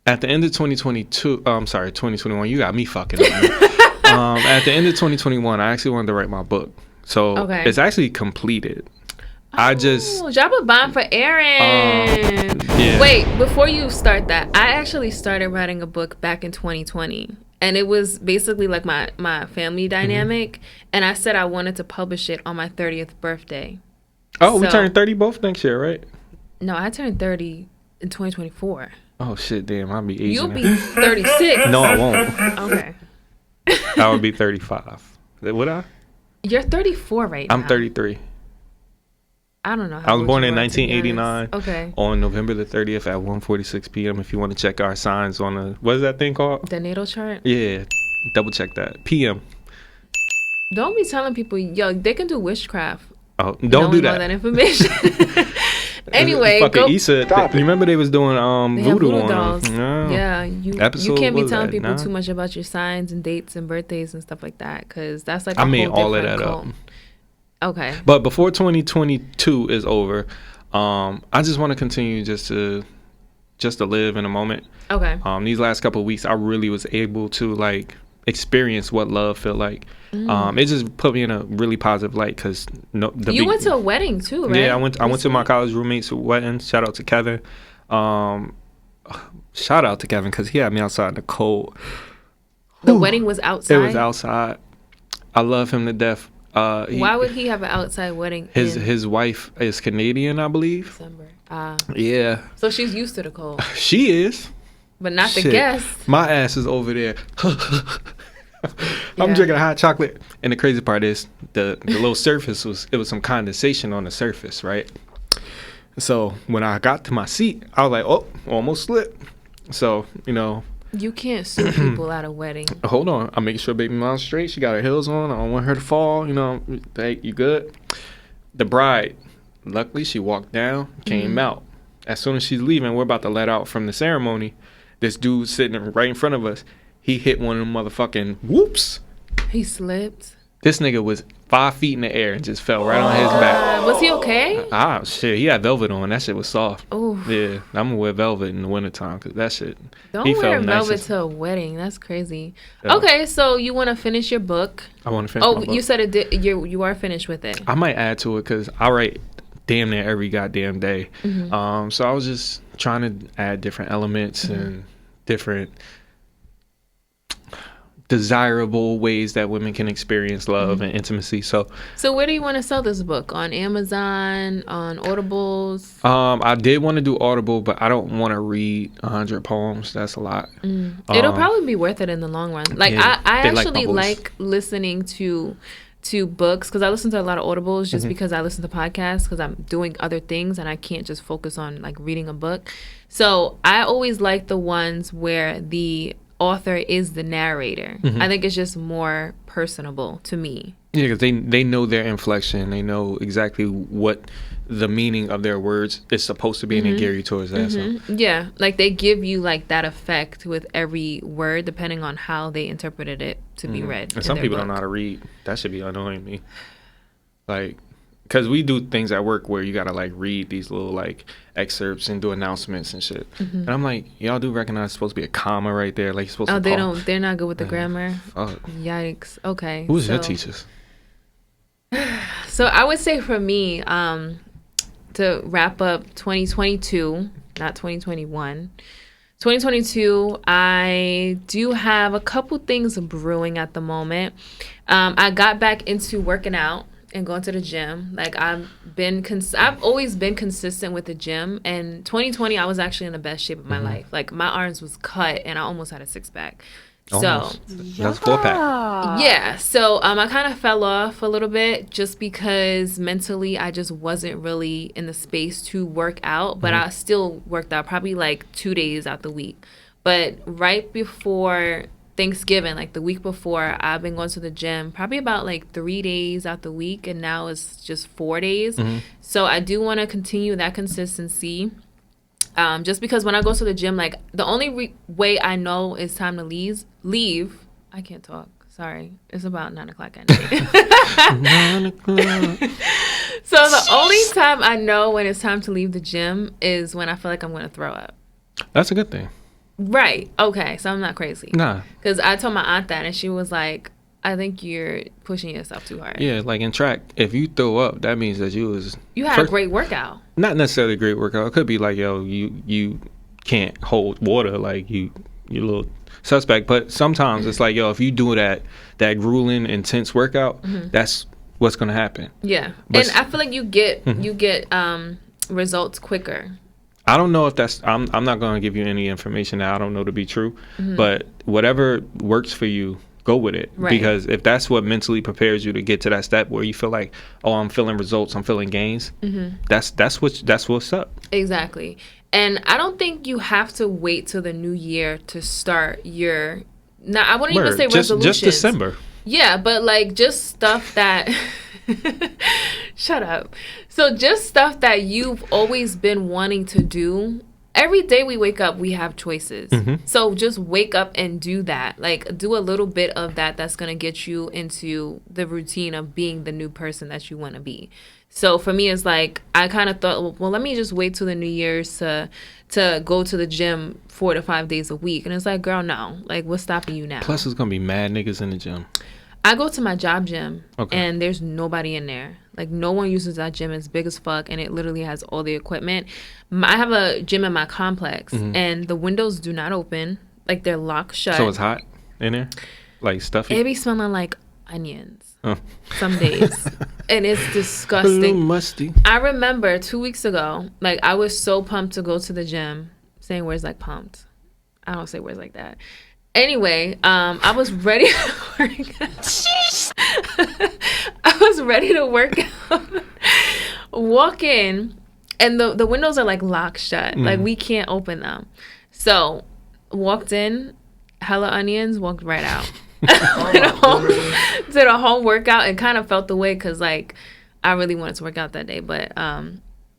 At the end of 2021, you got me fucking up. At the end of 2021, I actually wanted to write my book. So it's actually completed. I just drop a bomb for Aaron. Yeah. Wait, before you start that, I actually started writing a book back in 2020. And it was basically like my family dynamic. And I said I wanted to publish it on my 30th birthday. Oh, we turned 30 both next year, right? No, I turned 30 in 2024. Oh, shit, damn. I'll be 80. You'll be 36. No, I won't. Okay. I would be 35. Would I? You're 34 right now. I'm 33. I don't know how I was born in you are, to be 1989. honest. Okay. On November the 30th at 1:46 p.m. If you want to check our signs on the, what is that thing called? The natal chart? Yeah. Double check that. PM. Don't be telling people, yo, they can do witchcraft. Oh, don't do that. That information. Anyway, fucking Issa. You remember they was doing voodoo on dolls. No. Yeah, you can't be telling people too much about your signs and dates and birthdays and stuff like that because that's like I made all of that up. Okay. But before 2022 is over, I just want to continue just to live in the moment. Okay. These last couple of weeks, I really was able to like experience what love felt like. It just put me in a really positive light because you went to a wedding too, right? Yeah, I went to my college roommate's wedding. Shout out to Kevin. Shout out to Kevin because he had me outside in the cold. The wedding was outside? It was outside. I love him to death. Why would he have an outside wedding? His wife is Canadian, I believe. December. Yeah. So she's used to the cold. She is. But not the guest. My ass is over there. I'm drinking a hot chocolate. And the crazy part is the little surface was some condensation on the surface, right? So when I got to my seat, I was like, oh, almost slipped. So, you know. You can't sue people at a wedding. Hold on. I'm making sure baby mom's straight. She got her heels on. I don't want her to fall. You know, hey, you good? The bride, luckily she walked down, came out. As soon as she's leaving, we're about to let out from the ceremony. This dude sitting right in front of us, he hit one of them motherfucking whoops. He slipped. This nigga was 5 feet in the air and just fell right on his back. Was he okay? Shit. He had velvet on. That shit was soft. Oh. Yeah. I'm going to wear velvet in the wintertime because that shit. Don't wear velvet to a wedding. That's crazy. Yeah. Okay, so you want to finish your book. I want to finish my book. You said you are finished with it. I might add to it because I write damn near every goddamn day. So I was just trying to add different elements and different desirable ways that women can experience love and intimacy. So where do you want to sell this book? On Amazon, on Audibles? I did want to do Audible, but I don't want to read 100 poems. That's a lot. It'll probably be worth it in the long run. Like I actually like listening to books because I listen to a lot of Audibles just because I listen to podcasts because I'm doing other things and I can't just focus on like reading a book. So I always like the ones where the author is the narrator. I think it's just more personable to me Yeah, because they know their inflection. They know exactly what the meaning of their words is supposed to be, and they gear you towards that. So. Yeah, like they give you like that effect with every word, depending on how they interpreted it to be read. And some people don't know how to read. That should be annoying me. Like, because we do things at work where you gotta like read these little like excerpts and do announcements and shit. And I'm like, y'all do recognize it's supposed to be a comma right there, like you're supposed to. They don't. They're not good with the grammar. Fuck. Yikes. Okay. Who's your teachers? So I would say for me, to wrap up 2022, not 2021. 2022, I do have a couple things brewing at the moment. I got back into working out and going to the gym. Like I've always been consistent with the gym. And 2020, I was actually in the best shape of my life. Like my arms was cut and I almost had a 6-pack. Almost. So that's 4-pack. Yeah. So I kind of fell off a little bit just because mentally I just wasn't really in the space to work out. But I still worked out probably like 2 days out the week. But right before Thanksgiving, like the week before, I've been going to the gym probably about like 3 days out the week, and now it's just 4 days. So I do want to continue that consistency. Just because when I go to the gym, like the only way I know it's time to leave. I can't talk. Sorry, it's about 9 o'clock at night. 9 o'clock. So the only time I know when it's time to leave the gym is when I feel like I'm going to throw up. That's a good thing. Right. Okay. So I'm not crazy. Nah. Because I told my aunt that, and she was like, I think you're pushing yourself too hard. Yeah, like in track, if you throw up, that means that you had a great workout. Not necessarily a great workout. It could be like, yo, you can't hold water, like you're a little suspect. But sometimes it's like, yo, if you do that grueling, intense workout, that's what's gonna happen. Yeah, and I feel like you get results quicker. I don't know if that's. I'm not gonna give you any information that I don't know to be true, but whatever works for you, go with it. Right. Because if that's what mentally prepares you to get to that step where you feel like, oh, I'm feeling results, I'm feeling gains, that's what's up. Exactly. And I don't think you have to wait till the new year to start your. Now I wouldn't even say resolutions. Just December. Yeah, but like just stuff that. Shut up. So just stuff that you've always been wanting to do. Every day we wake up, we have choices. So just wake up and do that. Like, do a little bit of that that's going to get you into the routine of being the new person that you want to be. So for me, it's like, I kind of thought, well, let me just wait till the New Year's to go to the gym 4 to 5 days a week. And it's like, girl, no. Like, what's stopping you now? Plus, there's going to be mad niggas in the gym. I go to my job gym, and there's nobody in there. Like, no one uses that gym. It's big as fuck, and it literally has all the equipment. I have a gym in my complex, and the windows do not open. Like, they're locked shut. So it's hot in there? Like, stuffy? It be smelling like onions some days. And it's disgusting. A little musty. I remember 2 weeks ago, like, I was so pumped to go to the gym. Saying words like pumped. I don't say words like that. Anyway, I was ready to work out. I was ready to work out. Walk in, and the windows are like locked shut. Like we can't open them. So walked in, hella onions, walked right out. Did a home workout and kind of felt the way because like I really wanted to work out that day, but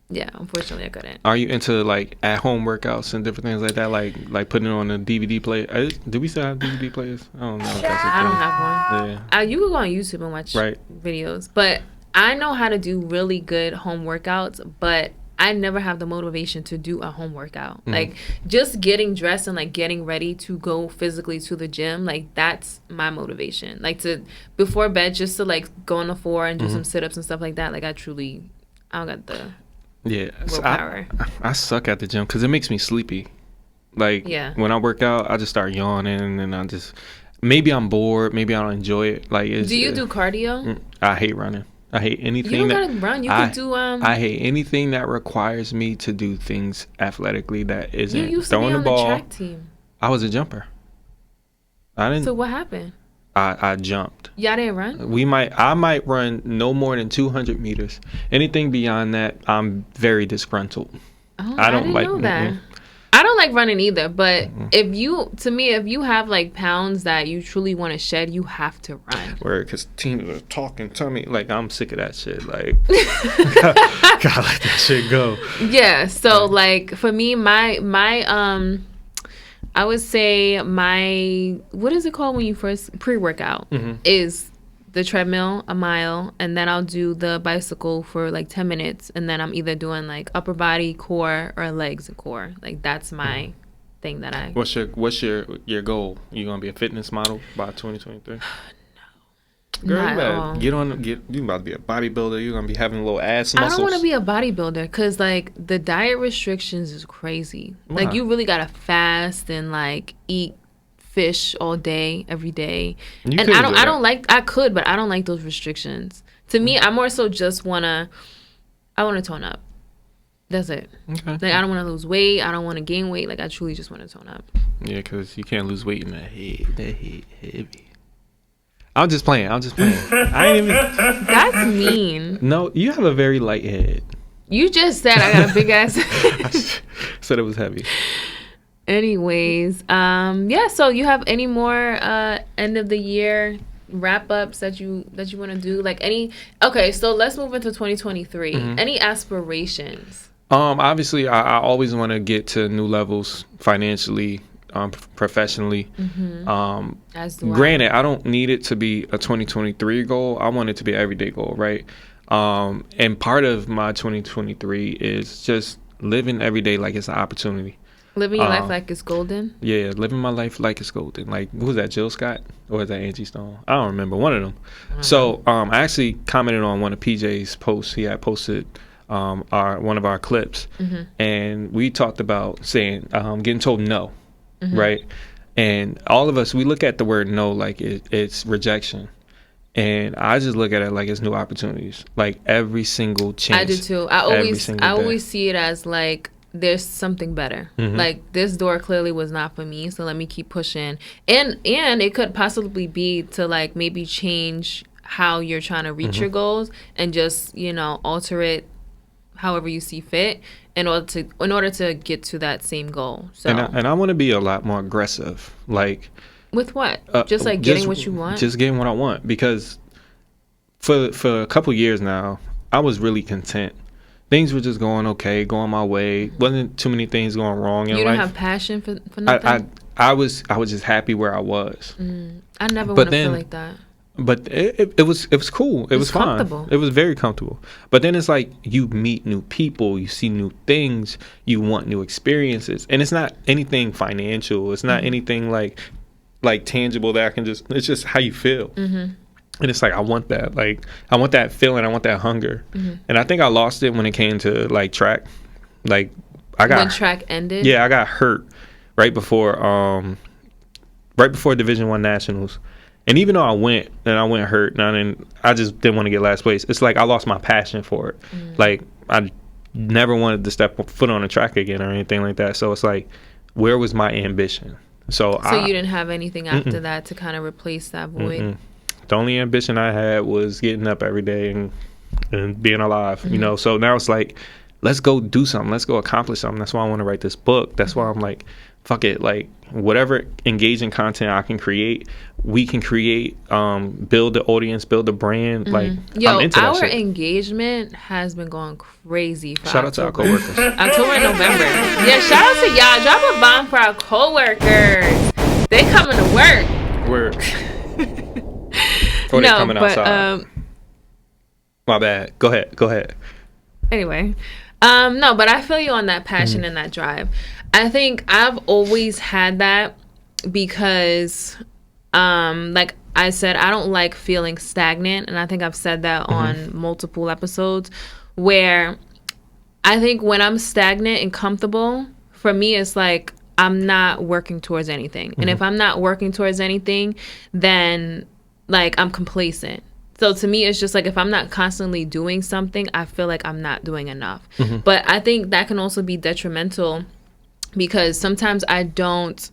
yeah, unfortunately I couldn't. Are you into like at home workouts and different things like that? Like putting it on a DVD player? Do we still have DVD players? I don't know. If that's a thing. I don't have one. Yeah. You can go on YouTube and watch videos, but I know how to do really good home workouts, but I never have the motivation to do a home workout. Like just getting dressed and like getting ready to go physically to the gym, like that's my motivation. Like to before bed, just to like go on the floor and do some sit-ups and stuff like that. Like I don't got the willpower. I suck at the gym because it makes me sleepy. Like when I work out, I just start yawning and maybe I'm bored, maybe I don't enjoy it. Like do you do cardio? I hate running. I hate anything. You don't gotta run. You can do. I hate anything that requires me to do things athletically that isn't you used throwing to be on the ball. The track team. I was a jumper. I didn't. So what happened? I jumped. Y'all didn't run? I might run no more than 200 meters. Anything beyond that, I'm very disgruntled. Oh, I didn't know that. I don't like running either, but if you have like pounds that you truly want to shed, you have to run. Word, because teens are talking to me. Like, I'm sick of that shit. Like, gotta let that shit go. Yeah. So like for me, my I would say my, what is it called when you first pre-workout is the treadmill, a mile, and then I'll do the bicycle for like 10 minutes, and then I'm either doing like upper body, core, or legs and core. Like that's my thing that I. What's your goal? You gonna be a fitness model by 2023? Girl, Not you at all. you about to be a bodybuilder. You're gonna be having little ass muscles. I don't want to be a bodybuilder because like the diet restrictions is crazy. Why? Like you really gotta fast and like eat fish all day, every day. You And couldn't I do don't that. like, I could, but I don't like those restrictions. To me, I more so just I wanna tone up. That's it. Okay. Like I don't want to lose weight. I don't want to gain weight. Like I truly just want to tone up. Yeah, because you can't lose weight in that head. That head heavy. I'm just playing. I ain't even. That's mean. No, you have a very light head. You just said I got a big ass. Said it was heavy. Anyways, yeah. So you have any more end of the year wrap ups that you want to do? Like any? Okay, so let's move into 2023. Any aspirations? Obviously, I always want to get to new levels financially, professionally. As do I. Granted, I don't need it to be a 2023 goal. I want it to be an everyday goal, right? And part of my 2023 is just living every day like it's an opportunity. Living your life like it's golden. Yeah, living my life like it's golden. Like, who was that, Jill Scott? Or is that Angie Stone? I don't remember. One of them. So, I actually commented on one of PJ's posts. He had posted one of our clips. And we talked about saying, getting told no, right? And all of us, we look at the word no like it's rejection. And I just look at it like it's new opportunities. Like, every single chance. I do too. I always see it as like, there's something better. Like this door clearly was not for me, so let me keep pushing. And it could possibly be to like maybe change how you're trying to reach your goals and just, alter it however you see fit in order to get to that same goal. So and I want to be a lot more aggressive. Like, with what? Just like getting what you want? Just getting what I want, because for a couple years now, I was really content. Things were just going okay, going my way. Wasn't too many things going wrong in life. You don't have passion for nothing? I was just happy where I was. I never want to feel like that. But it was cool. It was fine. Comfortable. It was very comfortable. But then it's like you meet new people, you see new things, you want new experiences, and it's not anything financial. It's not anything like tangible that I can just. It's just how you feel. And it's like, I want that. Like, I want that feeling. I want that hunger. And I think I lost it when it came to, like, track. Like, when track ended? Yeah, I got hurt right before Division I Nationals. And even though I went hurt, and I just didn't want to get last place. It's like I lost my passion for it. Like, I never wanted to step foot on a track again or anything like that. So it's like, where was my ambition? So you didn't have anything after that to kind of replace that void? The only ambition I had was getting up every day and being alive, So now it's like, let's go do something. Let's go accomplish something. That's why I want to write this book. That's why I'm like, fuck it. Like, whatever engaging content I can create, we can create, build the audience, build the brand. Like, I'm into that shit. Our engagement has been going crazy for Shout out to our co-workers. October and November. Yeah, shout out to y'all. Drop a bomb for our co-workers. They coming to work. Word. Or they coming outside. My bad. Go ahead. Anyway, no, but I feel you on that passion and that drive. I think I've always had that because, like I said, I don't like feeling stagnant, and I think I've said that on multiple episodes, where I think when I'm stagnant and comfortable, for me, it's like I'm not working towards anything. And if I'm not working towards anything, then like I'm complacent. So to me, it's just like if I'm not constantly doing something, I feel like I'm not doing enough. But I think that can also be detrimental because sometimes I don't,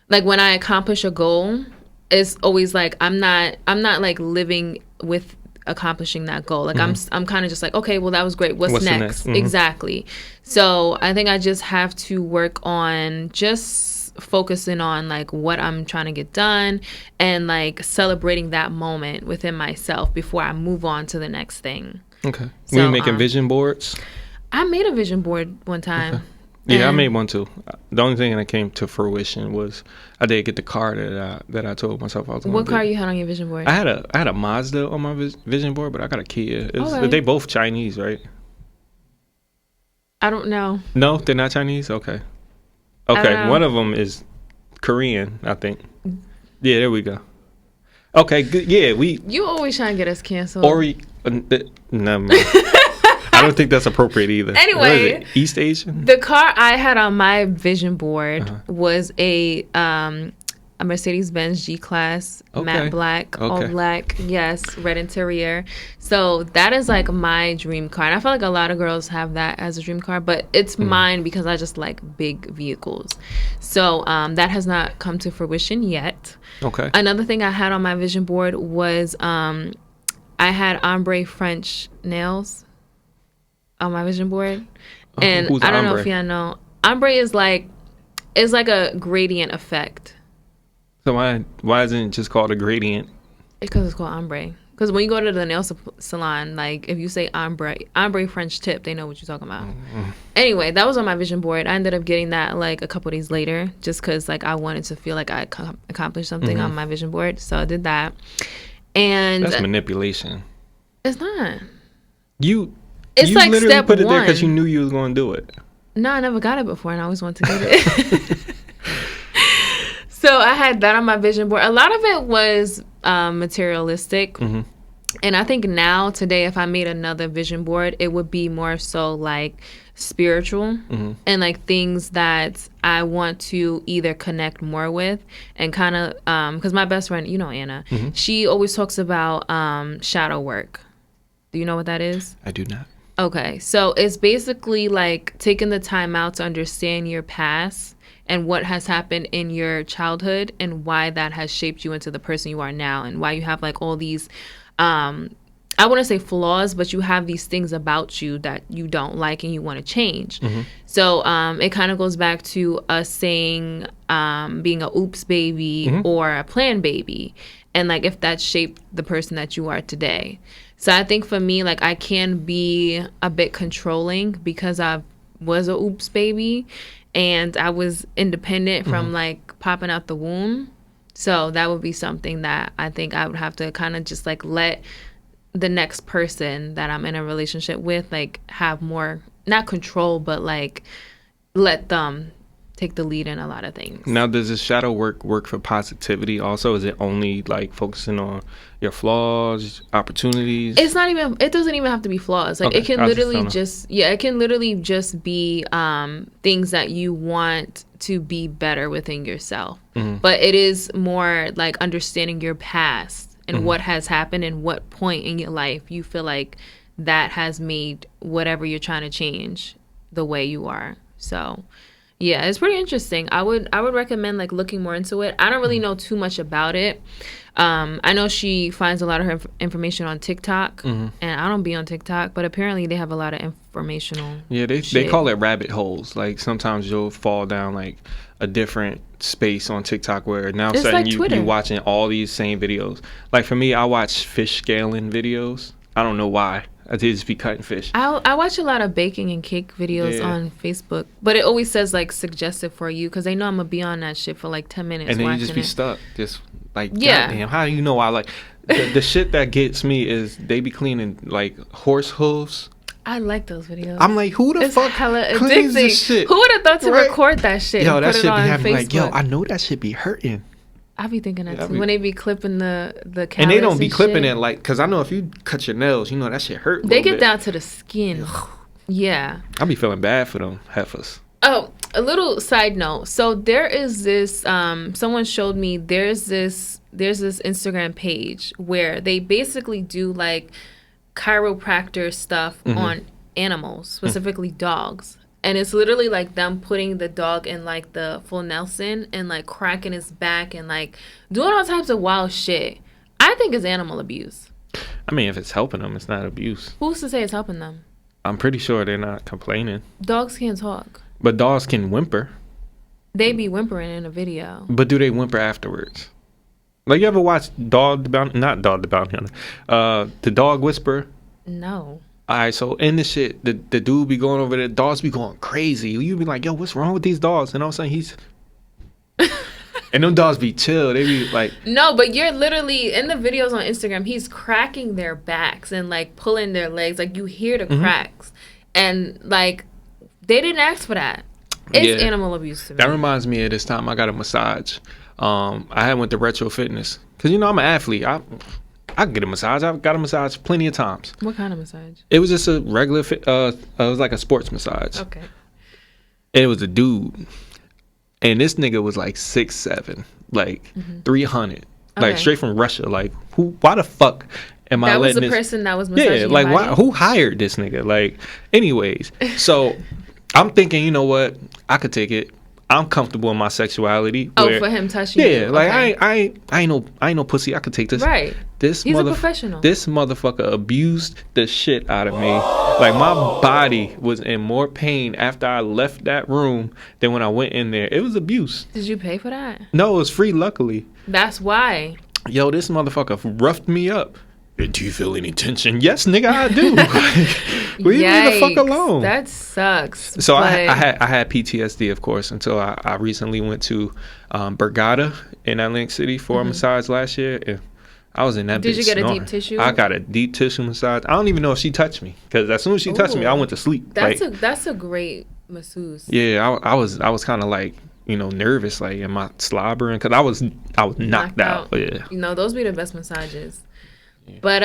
like when I accomplish a goal, it's always like I'm not like living with accomplishing that goal. Like I'm kind of just like, okay, well that was great. What's the next? next? Exactly. So I think I just have to work on just focusing on like what I'm trying to get done and like celebrating that moment within myself before I move on to the next thing. Okay. So, Were you making vision boards? I made a vision board one time. Okay. Yeah, I made one too. The only thing that came to fruition was I did get the car that I told myself I was going to What get. car you had on your vision board? I had a Mazda on my vision board, but I got a Kia. Okay. They both Chinese, right? I don't know. No, they're not Chinese? Okay. I don't Okay, know. one of them is Korean, I think. Yeah, there we go. Okay, good. Yeah, You always trying to get us canceled. Never mind. I don't think that's appropriate either. Anyway. What is it? East Asian? The car I had on my vision board was a Mercedes-Benz G-Class, matte black, all black, yes, red interior. So that is like my dream car. And I feel like a lot of girls have that as a dream car, but it's mine because I just like big vehicles. So that has not come to fruition yet. Okay. Another thing I had on my vision board was I had ombre French nails on my vision board. And Who's I don't know ombre? if y'all know. Ombre is like a gradient effect. So why isn't it just called a gradient? Because it's called ombre. Because when you go to the nail salon, like if you say ombre French tip, they know what you're talking about. Anyway, that was on my vision board. I ended up getting that like a couple days later, just because like I wanted to feel like I accomplished something on my vision board. So I did that. And That's manipulation. it's not. It's like literally step put it there one. because you knew you was going to do it. No, I never got it before, and I always wanted to get it. So I had that on my vision board. A lot of it was materialistic. And I think now, today, if I made another vision board, it would be more so like spiritual and like things that I want to either connect more with and kind of, because my best friend, you know, Anna, she always talks about shadow work. Do you know what that is? I do not. Okay, so it's basically like taking the time out to understand your past and what has happened in your childhood and why that has shaped you into the person you are now and why you have like all these, I wouldn't say flaws, but you have these things about you that you don't like and you want to change. So it kind of goes back to us saying being a oops baby or a plan baby. And like if that shaped the person that you are today. So I think for me, like I can be a bit controlling because I was a oops baby and I was independent from like popping out the womb. So that would be something that I think I would have to kind of just like let the next person that I'm in a relationship with like have more, not control, but like let them take the lead in a lot of things. Now, does this shadow work for positivity also? Is it only like focusing on your flaws, opportunities? It doesn't even have to be flaws. Like Okay, it can I literally just it can literally just be things that you want to be better within yourself. But it is more like understanding your past and what has happened and what point in your life you feel like that has made whatever you're trying to change the way you are. So yeah, it's pretty interesting. I would recommend like looking more into it. I don't really know too much about it. I know she finds a lot of her information on TikTok, and I don't be on TikTok, but apparently they have a lot of informational. Yeah, they call it rabbit holes. Like sometimes you'll fall down like a different space on TikTok where now It's suddenly like you're watching all these same videos. Like for me, I watch fish scaling videos. I don't know why. I did just be cutting fish. I watch a lot of baking and cake videos on Facebook, but it always says like suggested for you because they know I'm gonna be on that shit for like 10 minutes. And then you just be stuck. Just like, goddamn, how do you know I like the shit that gets me is they be cleaning like horse hooves. I like those videos. I'm like, who the it's fuck hella cleans addicting. this shit? Who would have thought to Right? record that shit? Yo, and that put shit it be on having Facebook? like, yo, I know that shit be hurting. I be thinking that Yeah, too. When they be clipping the And they don't be clipping shit. it like, cause I know if you cut your nails, you know that shit hurt. They get down to the skin. Yeah. I be feeling bad for them heifers. Oh, a little side note. So there is this. Someone showed me. There's this Instagram page where they basically do like chiropractor stuff on animals, specifically dogs. And it's literally like them putting the dog in like the full Nelson and like cracking his back and like doing all types of wild shit. I think it's animal abuse. I mean, if it's helping them, it's not abuse. Who's to say it's helping them? I'm pretty sure they're not complaining. Dogs can't talk. But dogs can whimper. They be whimpering in a video. But do they whimper afterwards? Like, you ever watch Dog the Bounty? Not Dog the Bounty Hunter. The Dog Whisperer? No. All right, so in the shit, the dude be going over there, dogs be going crazy. You be like, yo, what's wrong with these dogs? And all of a sudden he's... and them dogs be chill. They be like... No, but you're literally, in the videos on Instagram, he's cracking their backs and, like, pulling their legs. Like, you hear the cracks. And, like, they didn't ask for that. It's animal abuse to me. That reminds me of this time I got a massage. I had went to Retro Fitness. Because, you know, I'm an athlete. I can get a massage. I've got a massage plenty of times. What kind of massage? It was just a regular, it was like a sports massage. Okay. And it was a dude. And this nigga was like 6'7", like 300, like straight from Russia. Like, why the fuck am I letting this? That was the person that was massaging your like, body? who hired this nigga? Like, anyways. So, I'm thinking, you know what? I could take it. I'm comfortable in my sexuality. For him touching you. Yeah, like I ain't no pussy. I could take this. Right. He's a professional. This motherfucker abused the shit out of me. Like, my body was in more pain after I left that room than when I went in there. It was abuse. Did you pay for that? No, it was free, luckily. That's why. Yo, this motherfucker roughed me up. Do you feel any tension? Yes, nigga, I do. Leave me the fuck alone. That sucks. So I had PTSD, of course, until I recently went to Borgata in Atlantic City for a massage last year. And I was in that. Did bitch you get snoring. a deep tissue? I got a deep tissue massage. I don't even know if she touched me, because as soon as she touched me, I went to sleep. That's a great masseuse. Yeah, I was kind of like, you know, nervous, like, am I slobbering? Because I was knocked out. Yeah. You know, those be the best massages. But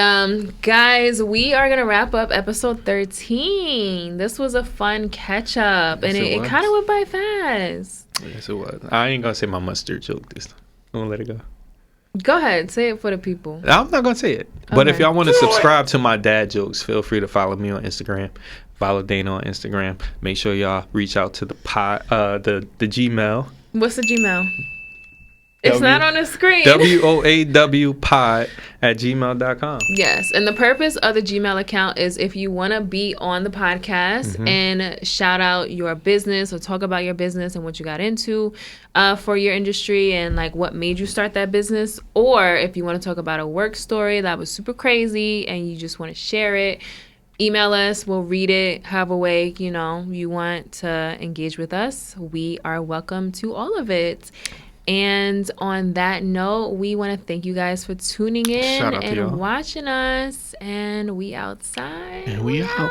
guys, we are gonna wrap up episode 13. This was a fun catch up, and it kind of went by fast. Yes, it was. I ain't gonna say my mustard joke this time. I'm gonna let it go. Go ahead, say it for the people. I'm not gonna say it. But if y'all want to subscribe to my dad jokes, feel free to follow me on Instagram. Follow Dana on Instagram. Make sure y'all reach out to the Gmail. What's the Gmail? It's not on the screen. WOAWpod@gmail.com. Yes. And the purpose of the Gmail account is if you want to be on the podcast and shout out your business or talk about your business and what you got into for your industry and like what made you start that business. Or if you want to talk about a work story that was super crazy and you just want to share it, email us. We'll read it. However way, you know, you want to engage with us. We are welcome to all of it. And on that note, we want to thank you guys for tuning in and watching us. And we outside. And we out.